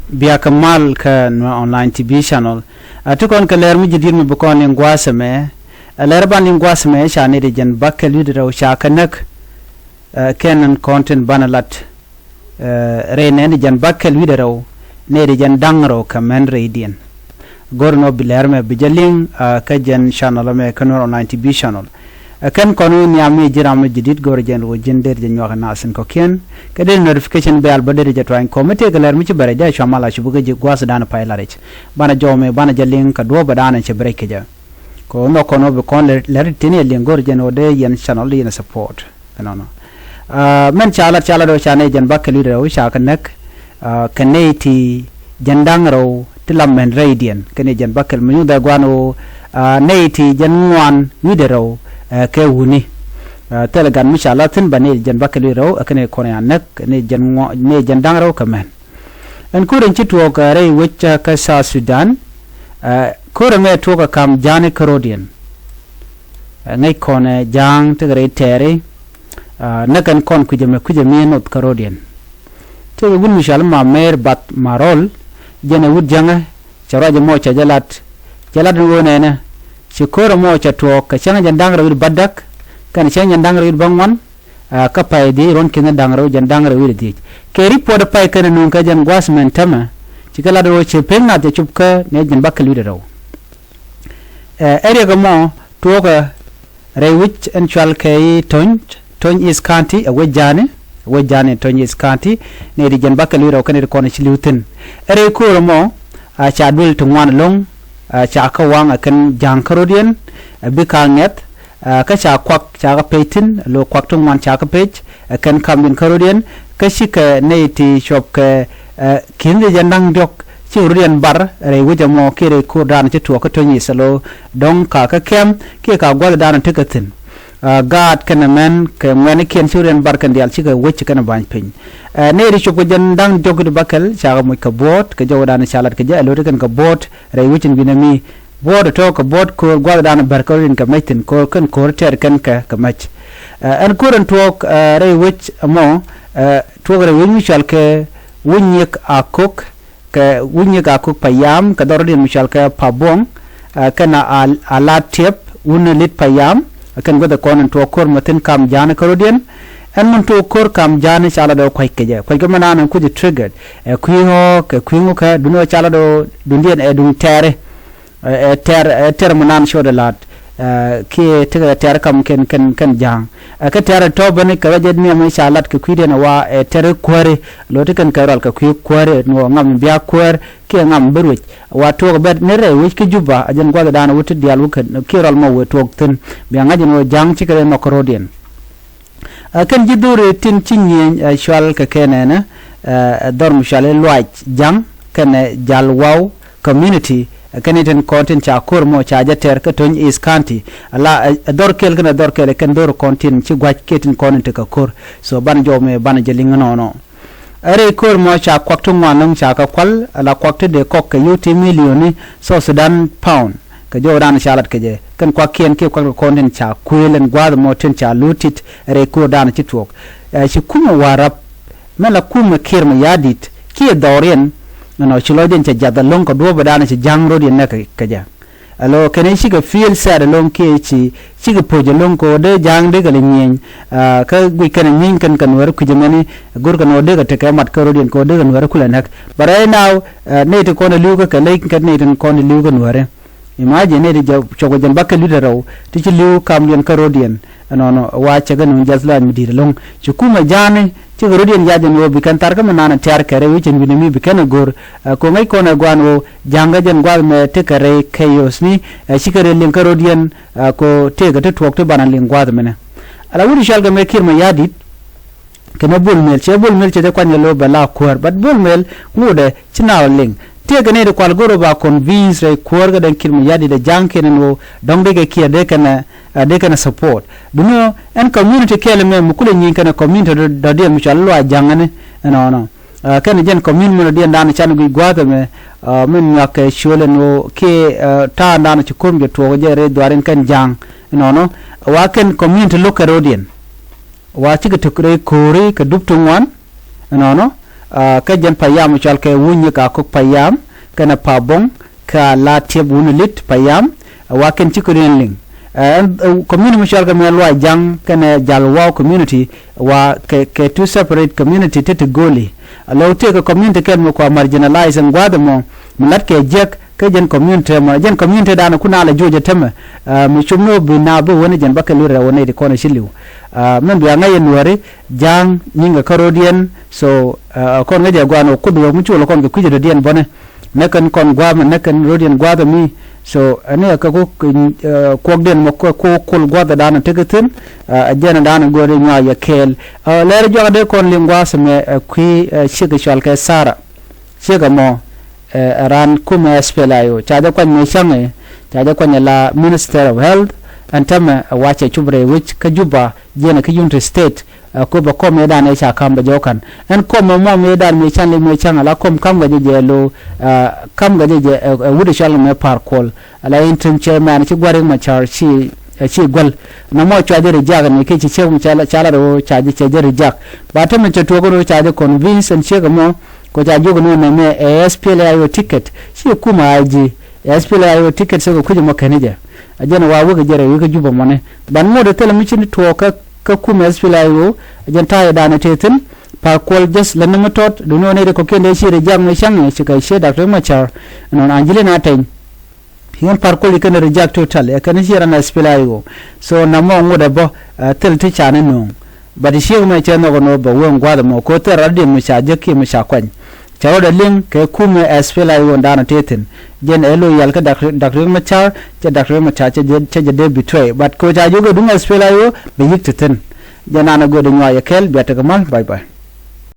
biya kamal ka online TV channel atukon ka ler mi jidir mi bukon lingwasa me ler ban lingwasa me shani de jan bakkel yidro shakanak kenan content banalat renen jan bakkel yidro ne de jan dangro kamen radian gorno bilerme bijaling ka jan channel me kanor online TV channel kan konu nyami jiram jidid gorjen wo jinder je nyoga nasen ko ken kede notification be al badere je twain komite galer mi ci bare ja shamala ci buga je gwas dana pailarich bana jome bana jalin ka do badana ci break ja ko no kono be kon ler tini len gorjen o de yen channel yen support no men chala do chane jen bakali do shaka nek kaneti jandang ro tilam men radian kene jen bakal mi da gwano neiti janwan widero ke wuni telegan mishala tin bani jan bakali raw akane konya nak ne jandang raw kamen en kuren ci to ka re wacca ka sa Sudan kore me to ka kam jani karodian ngai kone jang te re tere nakan kon kujame not karodian te gun mishala ma mer bat marol jene wud janga charaje mo cha jalat wona na ci kore mo cha to ka changa jandang raw badak kan changa jandang raw bangwan ka pay di ron kin jandang raw di ke report pay kan nun ka jan gwasmen tama ci kala do ci penna te chupka ne jan bakal wi raw area ga mo to ka rewich en chal kay ton is county wajane ton is county ne di jan bakal wi raw kan ko ne ci liwten area ko mo cha dul to wan long cha ka wang akan jang karodian bikanget ka cha kwak cha ka petin lo kwak tung wan cha ka pech akan kamin karodian ka shika neiti shop ka kinde jandang dok ci rodian bar re wuja mo kire ko dan ci to ka tonyi salo don ka kem ke ka gwal dan tikatin gad kana men ke men ken surian bar kan dial ci ka wuci kana ban pin ne ri shop jandang dok de bakal cha mo ka bot ka jawdan salat ka ja lo kan ka bot re wucin binami bot to ka bot ko gwal dan bar ko rin ka maitin ko kan ko ter kan ka mach an kuran to re wuc mo to re wini shal ke wunyek akuk payam ka dorodin mishal ka pabong kana alatep lit payam kan goda konan to kor matin kam jana karodian en mun to kor kam jana chala do koy keje koy gamana nan ku triggered kuingo ka duno chala do dundien dun tere ter munan shoda lat ke tega ter kam ken jang ka ter to bani ka wajed ni mai salat ka kwide na wa ter kware lo te kan karal ka kware no ngam biya kware ke ngam berwich wa to bed ne re wich ke juba ajen gwada dana wuti dial wukan kiral mo we to tin biya ngajin wo jang ci kare no korodien kan jidure tin cinyen shwal ka kenena dorm shale loach jang kan jal wow community kaniten content cha kormo cha jater ka ton is county ala dorkel kan dor content ci gwaj ketin content ka kor so ban jome ban jeling no are kormo cha kwakto ngwanong cha ka kwal ala kwakto de kok ka yuti million so Sudan pound ka joran shalat ke je kan kwakien ke kwakto content cha kwelen gwad mo tin cha lutit are ko dan ci tok ci kuma warap mala kuma kirma yadit ki dorien no chiloden cha jada long ko do badana cha jangro di naka kaja alo kene shi ga feel sad long ke chi ga poje long ko de jang de gal nyen ka gui kan nyen kan war ku jemani gur kan ode ga te ka mat ka rodien ko de kan war kula nak but right now ne te ko na liu ka lay kan ne ten ko na liu kan ware imagine ne de chogo jan bakka liu raw ti ci liu kam yen ka rodien no wa cha ga no jasla mi di long ci kuma jane ci rodien jaden wo bi kan tar ka manana tiar kare wicin binimi bi kan gor ko ngai ko na gwanwo janga jan gwal me te kare chaos ni ci kare len ka rodien ko te ga te tok to banan len gwad mena ala wuri shalga me kirma yadit kana bulmel ce de kwanyelo bala kwar but bulmel ngude ci nawling te ga ne de kwal goro ba convince re kwar ga dan kirma yadi de janke no don de ga kiya de kana support duno en community kele me mukule nyin kana community do de mu challo a jangane no kan jen community de dan chan gu gwata me men yak shole no ke ta dan ci kombe to je re doaren kan jang no wa kan community local rodien wa ci ga tukre kore ka duptun wan no ka jen payam chal ke wunya ka kok payam kana pabong ka la tieb wunulit payam wa ken chikuren ling community machal ka melwa jang kana jalwa community wa ke two separate community te goli alo te ka community ken mo ko marginalize ngwada mo mlat ke jek ke jen community dana kuna la joje tema mi chumno bi na be woni jen bakalura woni de kono shiliw men biya ngayen wore jang ninga karodian so kon ngaje gwano kudu mu chulo kon ke kujede dien bone nekan kon gwama nekan rodian gwada mi so ane ka ko den mo ko kul gwada dana tegatin ajena dana gore nya ya kel lere jogade kon lingwa me kwi shiga shalka sara shiga mo ran kuma spelayo chada kwan me shange chada kwan la minister of health antama wache chubre which kajuba jena ka unity state ko ba kom medan e cha kamba jokan en kom mo medan me chanle me changa la kom kam gaje lo kam gaje wude shal me par kol ala interim chairman ci gware ma char ci gol na mo chaje rejag ne ke ci chemu chala ro chaje rejag ba ta me to go chaje convince en chega mo ko chaje go no me SPLAyo ticket ci kuma aji SPLAyo ticket se ko kuje mo kanija ajana wa wuga jere wuga juba mone ban mo de tele mi ci to ka kuma SPLAyo ajanta ya dana tetin par kol just lan ma tot do no ne de ko kende ci rejag me changi ci kai she Dr. Machar non anjile na tay hion par kol ikene rejag total e kan jira na SPLAyo so na mo ngoda bo tel ti chane no badi shi ma che no no bo won gwada mo ko te radio mi cha je ki mi cha kwan chawo da link ke kuma SPLAyo dana tetin jen elo yal ka Dr. Machar che Dr. Machar che de betray but ko ja jogo dum SPLAyo be yikten jana na go de nwa ya kel beta kamal bye bye